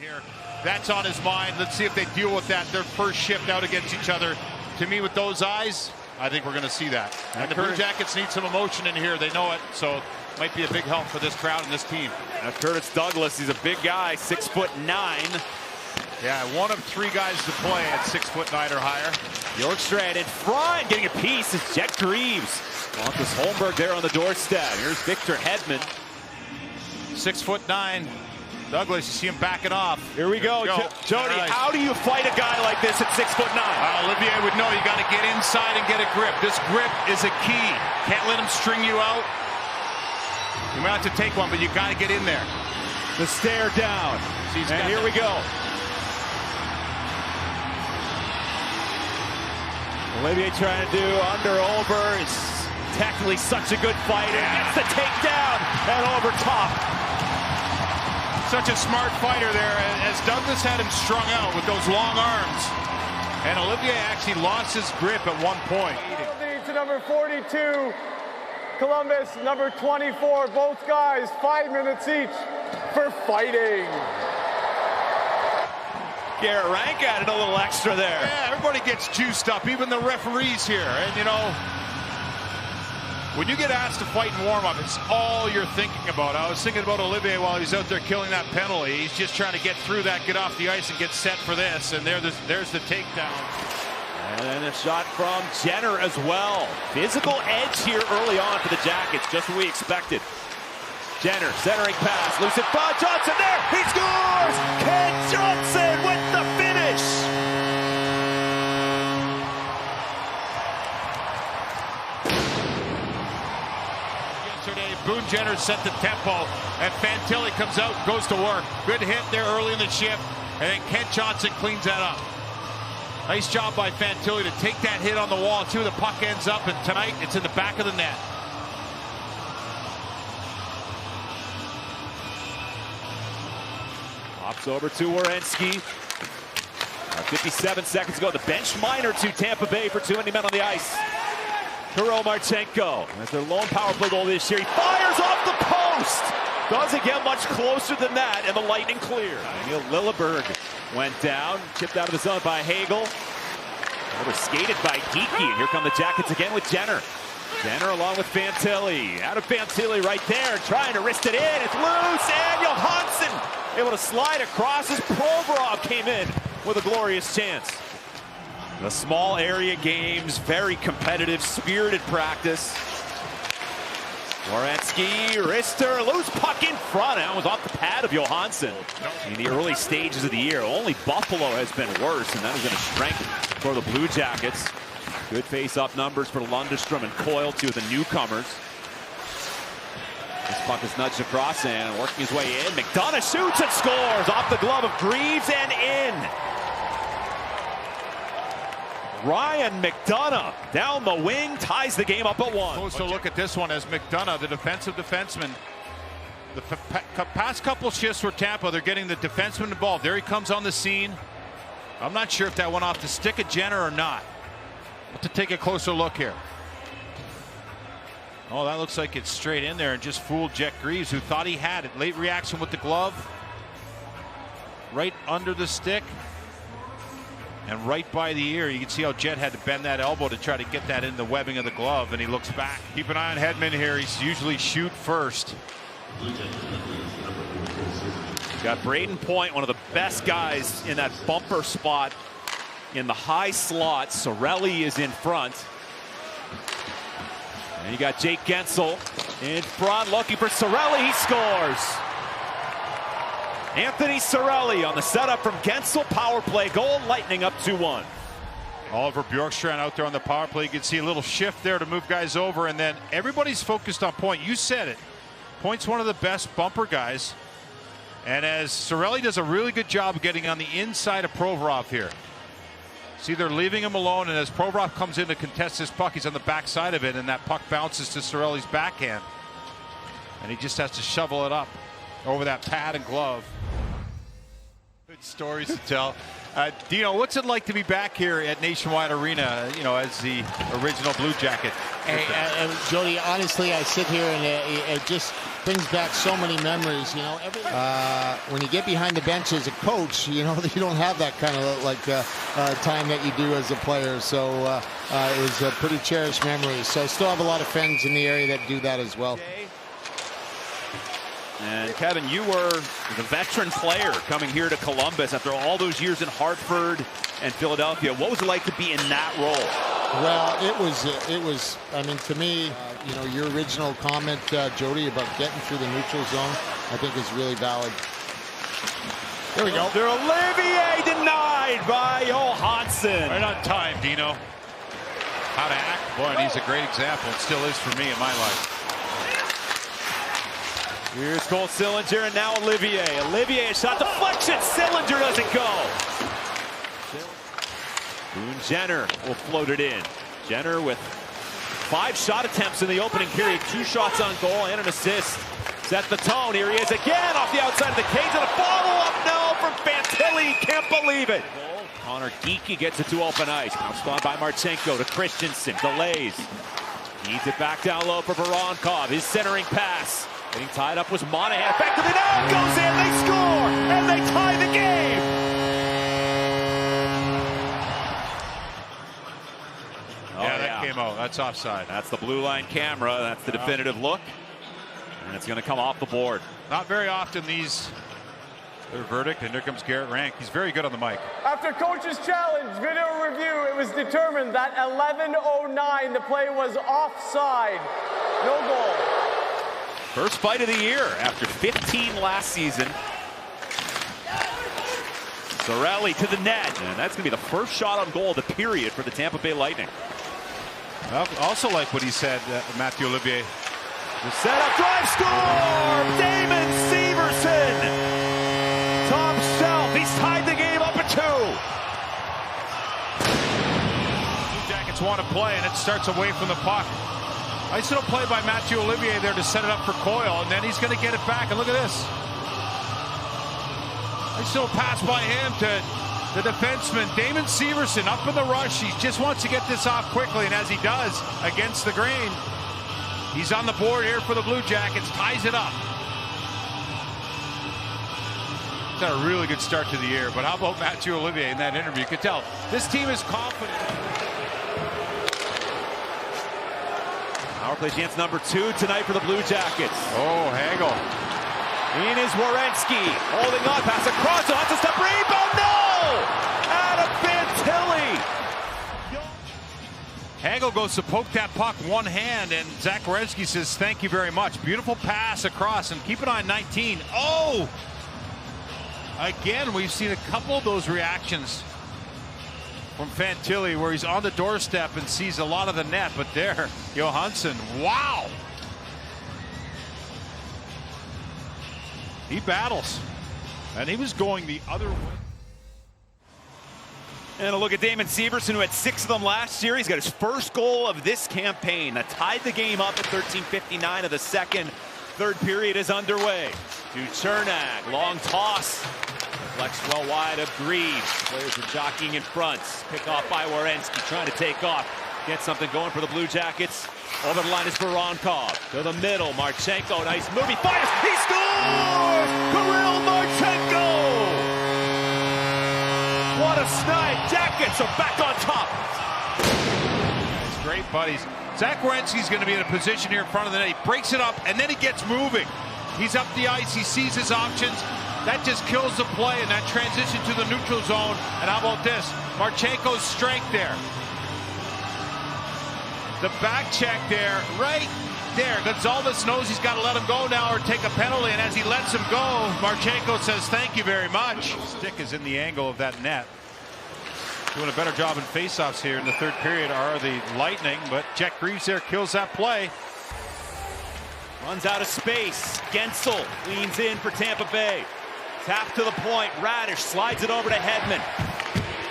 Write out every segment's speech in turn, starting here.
Here, that's on his mind. Let's see if they deal with that. Their first shift out against each other. To me, with those eyes, I think we're going to see that. And the Blue Jackets need some emotion in here. They know it, so might be a big help for this crowd and this team. Now Curtis Douglas, he's a big guy, 6'9". Yeah, one of three guys to play at 6'9" or higher. Bjorkstrand in front, getting a piece is Jet Greaves. Marcus Holmberg there on the doorstep. Here's Victor Hedman. 6'9". Douglas, you see him backing off. Here we go. Jody, right. How do you fight a guy like this at 6'9"? Olivier would know you got to get inside and get a grip. This grip is a key. Can't let him string you out. You might have to take one, but you got to get in there. The stare down. And here we go. Olivier trying to do under over. It's technically such a good fighter. Gets the takedown and over top. Such a smart fighter there, as Douglas had him strung out with those long arms. And Olivier actually lost his grip at one point. To number 42, Columbus, number 24, both guys, 5 minutes each for fighting. Garrett Rank added a little extra there. Yeah, everybody gets juiced up, even the referees here. And you know, when you get asked to fight in warm-up, it's all you're thinking about. I was thinking about Olivier while he's out there killing that penalty. He's just trying to get through that, get off the ice, and get set for this. And there's the takedown. And then a shot from Jenner as well. Physical edge here early on for the Jackets, just what we expected. Jenner, centering pass, loose in front, Johnson there, he scores! Ken Johnson with the finish! Yesterday, Boone Jenner set the tempo, and Fantilli comes out, goes to work. Good hit there early in the shift, and then Kent Johnson cleans that up. Nice job by Fantilli to take that hit on the wall, too. The puck ends up, and tonight it's in the back of the net. Pops over to Werenski. 57 seconds ago, the bench minor to Tampa Bay for 2 men on the ice. Kirill Marchenko, as their lone power play goal this year, he fires off the post! Doesn't get much closer than that, and the Lightning clear. Neil Lilleberg went down, chipped out of the zone by Hagel. Over skated by Geeky, and here come the Jackets again with Jenner. Jenner along with Fantilli. Out of Fantilli right there, trying to wrist it in. It's loose, and Johansson able to slide across as Provorov came in with a glorious chance. The small area games, very competitive, spirited practice. Werenski, wrister, loose puck in front. That was off the pad of Johansson. In the early stages of the year, only Buffalo has been worse, and that has been a strength for the Blue Jackets. Good face-off numbers for Lundestrom and Coyle, two of the newcomers. This puck is nudged across and working his way in. McDonough shoots and scores off the glove of Greaves and in. Ryan McDonough down the wing ties the game up at 1. Close to look at this one as McDonough, the defensive defenseman. The past couple shifts for Tampa, they're getting the defenseman involved. There he comes on the scene. I'm not sure if that went off the stick of Jenner or not. But to take a closer look here. Oh, that looks like it's straight in there and just fooled Jet Greaves, who thought he had it. Late reaction with the glove. Right under the stick. And right by the ear. You can see how Jet had to bend that elbow to try to get that in the webbing of the glove, and he looks back. Keep an eye on Hedman here. He's usually shoot first. Got Braden Point, one of the best guys in that bumper spot in the high slot. Sorelli is in front. And you got Jake Guentzel in front looking for Sorelli. He scores. Anthony Sorelli on the setup from Guentzel. Power play goal. Lightning up 2-1. Oliver Bjorkstrand out there on the power play. You can see a little shift there to move guys over, and then everybody's focused on Point. You said it. Point's one of the best bumper guys. And as Sorelli does a really good job of getting on the inside of Provorov here. See, they're leaving him alone, and as Provorov comes in to contest this puck, he's on the backside of it, and that puck bounces to Sorelli's backhand. And he just has to shovel it up over that pad and glove. Good Stories to tell. Dino, what's it like to be back here at Nationwide Arena, you know, as the original Blue Jacket? Hey, Jody, honestly, I sit here and it just brings back so many memories. You know, when you get behind the bench as a coach, you know, you don't have that kind of time that you do as a player. So it was a pretty cherished memory. So still have a lot of friends in the area that do that as well. And Kevin, you were the veteran player coming here to Columbus after all those years in Hartford and Philadelphia. What was it like to be in that role? Well, it was. I mean, to me, you know, your original comment, Jody, about getting through the neutral zone, I think is really valid. Here we go. They're Olivier denied by Johansson. Right on time, Dino. How to act, boy, and he's a great example. It still is for me in my life. Here's Cole Sillinger, and now Olivier. Olivier, a shot deflection. Sillinger doesn't go. Boone Jenner will float it in. Jenner with 5 shot attempts in the opening period. 2 shots on goal and an assist. Set the tone. Here he is again off the outside of the cage. And a follow-up no from Fantilli. Can't believe it. Connor Geekie gets it to open ice. Bounced on by Marchenko to Christensen. Delays. Needs it back down low for Voronkov. His centering pass. Getting tied up was Monahan. Effectively now goes in. They score and they tie the game. Yeah, that came out. That's offside. That's the blue line camera. That's the definitive look. And it's going to come off the board. Not very often their verdict, and here comes Garrett Rank. He's very good on the mic. After coach's challenge video review, it was determined that 11:09, the play was offside. No goal. First fight of the year after 15 last season. Sorelli to the net, and that's going to be the first shot on goal of the period for the Tampa Bay Lightning. I also like what he said, Matthew Olivier. The setup, drive, score! Damon Severson! Top shelf, he's tied the game up at 2. Blue Jackets want to play, and it starts away from the puck. Nice little play by Matthew Olivier there to set it up for Coyle, and then he's going to get it back. And look at this. Nice little pass by him to the defenseman, Damon Severson, up in the rush. He just wants to get this off quickly, and as he does, against the grain, he's on the board here for the Blue Jackets, ties it up. He's had a really good start to the year, but how about Matthew Olivier in that interview? You could tell this team is confident. Power play chance number 2 tonight for the Blue Jackets. Oh, Hagel. In is Werenski, holding on, pass across, on to step, rebound, no! Adam Fantilli! Hagel goes to poke that puck one hand, and Zach Werenski says, thank you very much. Beautiful pass across, and keep an eye on 19. Oh! Again, we've seen a couple of those reactions from Fantilli where he's on the doorstep and sees a lot of the net, but there, Johansson, wow! He battles, and he was going the other way. And a look at Damon Severson, who had 6 of them last year. He's got his first goal of this campaign that tied the game up at 13:59 of the second. Third period is underway. To Chernak, long toss. Flex well wide of Greaves. Players are jockeying in front. Pick off by Werenski, trying to take off. Get something going for the Blue Jackets. Over the line is Voronkov. To the middle, Marchenko, nice move. He fires, he scores! Kirill Marchenko! What a snipe. Jackets are back on top. That's great, buddies. Zach Werenski's going to be in a position here in front of the net. He breaks it up, and then he gets moving. He's up the ice. He sees his options. That just kills the play, and that transition to the neutral zone. And how about this? Marchenko's strength there. The back check there, right there. Gonzalez knows he's got to let him go now or take a penalty, and as he lets him go, Marchenko says thank you very much. Stick is in the angle of that net. Doing a better job in faceoffs here in the third period are the Lightning, but Jack Greaves there kills that play. Runs out of space. Guentzel leans in for Tampa Bay. Tap to the point. Radish slides it over to Hedman.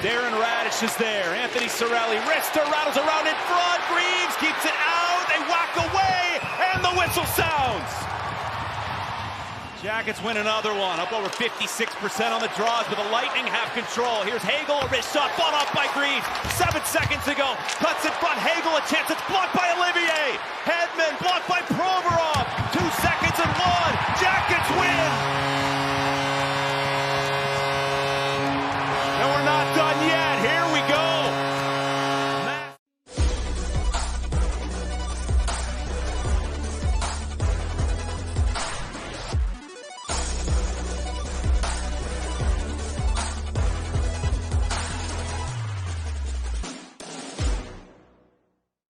Darren Radish is there. Anthony Sorelli, wrister rattles around in front. Greaves keeps it out. They whack away, and the whistle sounds. Jackets win another one, up over 56% on the draws, but the Lightning have control. Here's Hagel, a wrist shot, fought off by Greaves. 7 seconds ago, cuts in front, Hagel a chance, it's blocked by Olivier. Hedman blocked by Provorov. 2 seconds and 1.